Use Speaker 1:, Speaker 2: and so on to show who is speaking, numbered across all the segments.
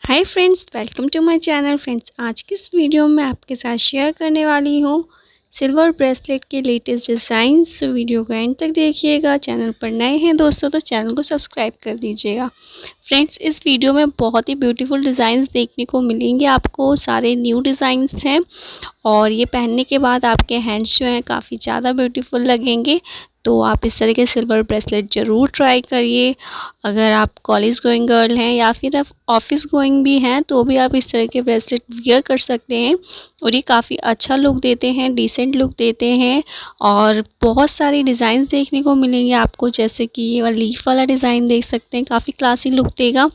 Speaker 1: Hi friends, welcome to my channel. Friends, आज की इस वीडियो में आपके साथ शेयर करने वाली हूँ सिल्वर ब्रेसलेट के लेटेस्ट डिज़ाइंस। तो वीडियो को एंड तक देखिएगा। चैनल पर नए हैं दोस्तों तो चैनल को सब्सक्राइब कर दीजिएगा। फ्रेंड्स, इस वीडियो में बहुत ही ब्यूटीफुल डिज़ाइंस देखने को मिलेंगे आपको। सारे न्यू डिज़ाइंस हैं और ये पहनने के बाद आपके हैंड्स जो हैं काफ़ी ज़्यादा ब्यूटीफुल लगेंगे। तो आप इस तरह के सिल्वर ब्रेसलेट ज़रूर ट्राई करिए। अगर आप कॉलेज गोइंग गर्ल हैं या फिर आप ऑफिस गोइंग भी हैं तो भी आप इस तरह के ब्रेसलेट वियर कर सकते हैं और ये काफ़ी अच्छा लुक देते हैं, डिसेंट लुक देते हैं। और बहुत सारे डिज़ाइन देखने को मिलेंगे आपको, जैसे कि ये वाला लीफ वाला डिज़ाइन देख सकते हैं, काफ़ी क्लासी लुक देगा।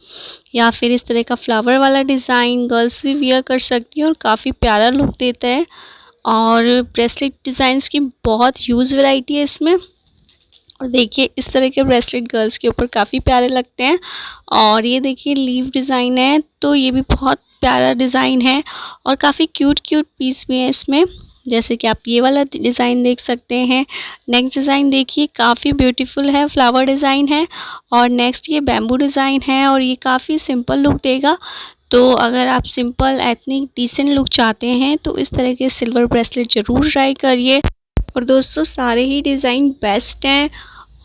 Speaker 1: या फिर इस तरह का फ्लावर वाला डिज़ाइन गर्ल्स भी वियर कर सकती हैं और काफ़ी प्यारा लुक देता है। और ब्रेसलेट डिज़ाइंस की बहुत ह्यूज वैरायटी है इसमें। और देखिए इस तरह के ब्रेसलेट गर्ल्स के ऊपर काफ़ी प्यारे लगते हैं। और ये देखिए लीफ डिज़ाइन है, तो ये भी बहुत प्यारा डिज़ाइन है और काफ़ी क्यूट क्यूट पीस भी है इसमें। जैसे कि आप ये वाला डिज़ाइन देख सकते हैं। नेक्स्ट डिज़ाइन देखिए, काफ़ी ब्यूटीफुल है, फ्लावर डिज़ाइन है। और नेक्स्ट ये बैम्बू डिज़ाइन है और ये काफ़ी सिंपल लुक देगा। तो अगर आप सिंपल एथनिक डिसेंट लुक चाहते हैं तो इस तरह के सिल्वर ब्रेसलेट ज़रूर ट्राई करिए। और दोस्तों, सारे ही डिज़ाइन बेस्ट हैं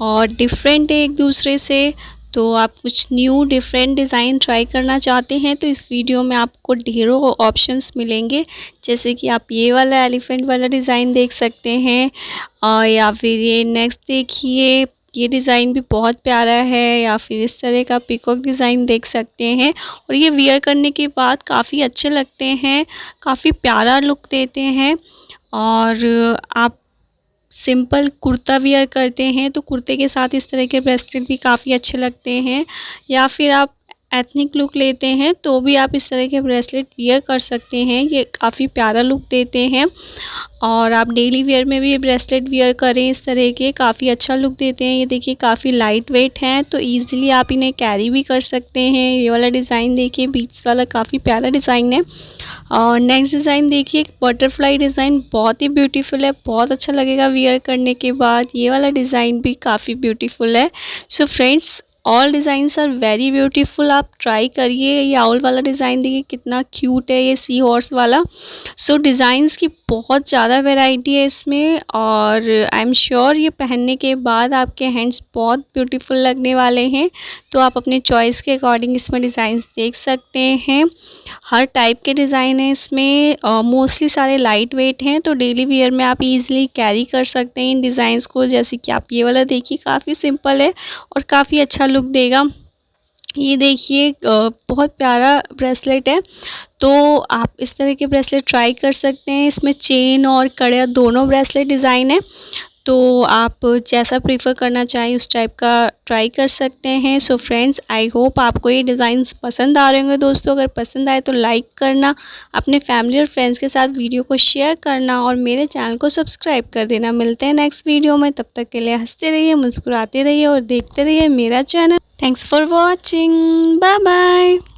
Speaker 1: और डिफरेंट है एक दूसरे से। तो आप कुछ न्यू डिफरेंट डिज़ाइन ट्राई करना चाहते हैं तो इस वीडियो में आपको ढेरों ऑप्शंस मिलेंगे। जैसे कि आप ये वाला एलिफेंट वाला डिज़ाइन देख सकते हैं या फिर ये नेक्स्ट देखिए, ये डिज़ाइन भी बहुत प्यारा है। या फिर इस तरह का पीकॉक डिज़ाइन देख सकते हैं और ये वियर करने के बाद काफ़ी अच्छे लगते हैं, काफ़ी प्यारा लुक देते हैं। और आप सिंपल कुर्ता वियर करते हैं तो कुर्ते के साथ इस तरह के ब्रेसलेट भी काफ़ी अच्छे लगते हैं। या फिर आप एथनिक लुक लेते हैं तो भी आप इस तरह के ब्रेसलेट वियर कर सकते हैं, ये काफ़ी प्यारा लुक देते हैं। और आप डेली वेयर में भी ये ब्रेसलेट वियर करें इस तरह के, काफ़ी अच्छा लुक देते हैं। ये देखिए काफ़ी लाइट वेट हैं तो ईज़िली आप इन्हें कैरी भी कर सकते हैं। ये वाला डिज़ाइन देखिए, बीट्स वाला, काफ़ी प्यारा डिज़ाइन है। और नेक्स्ट डिज़ाइन देखिए, बटरफ्लाई डिज़ाइन, बहुत ही ब्यूटीफुल है, बहुत अच्छा लगेगा वियर करने के बाद। ये वाला डिज़ाइन भी काफ़ी ब्यूटीफुल है। So friends, all designs are very beautiful, आप ट्राई करिए। ये आउल वाला डिज़ाइन देखिए कितना क्यूट है, ये सी हॉर्स वाला। सो डिज़ाइंस की बहुत ज़्यादा वैरायटी है इसमें और आई एम श्योर ये पहनने के बाद आपके हैंड्स बहुत ब्यूटीफुल लगने वाले हैं। तो आप अपने चॉइस के अकॉर्डिंग इसमें डिज़ाइंस देख सकते हैं। हर टाइप के डिज़ाइन है इसमें, मोस्टली सारे लाइट वेट हैं तो डेली वियर में आप इजीली कैरी कर सकते हैं इन डिज़ाइंस को। जैसे कि आप ये वाला देखिए, काफ़ी सिंपल है और काफ़ी अच्छा लुक देगा। ये देखिए बहुत प्यारा ब्रेसलेट है, तो आप इस तरह के ब्रेसलेट ट्राई कर सकते हैं। इसमें चेन और कड़ा दोनों ब्रेसलेट डिज़ाइन है, तो आप जैसा प्रीफर करना चाहें उस टाइप का ट्राई कर सकते हैं। सो फ्रेंड्स, आई होप आपको ये डिज़ाइंस पसंद आ रहे होंगे दोस्तों। अगर पसंद आए तो लाइक करना, अपने फैमिली और फ्रेंड्स के साथ वीडियो को शेयर करना और मेरे चैनल को सब्सक्राइब कर देना। मिलते हैं नेक्स्ट वीडियो में, तब तक के लिए हंसते रहिए, मुस्कुराते रहिए और देखते रहिए मेरा channel. Thanks for watching, bye bye.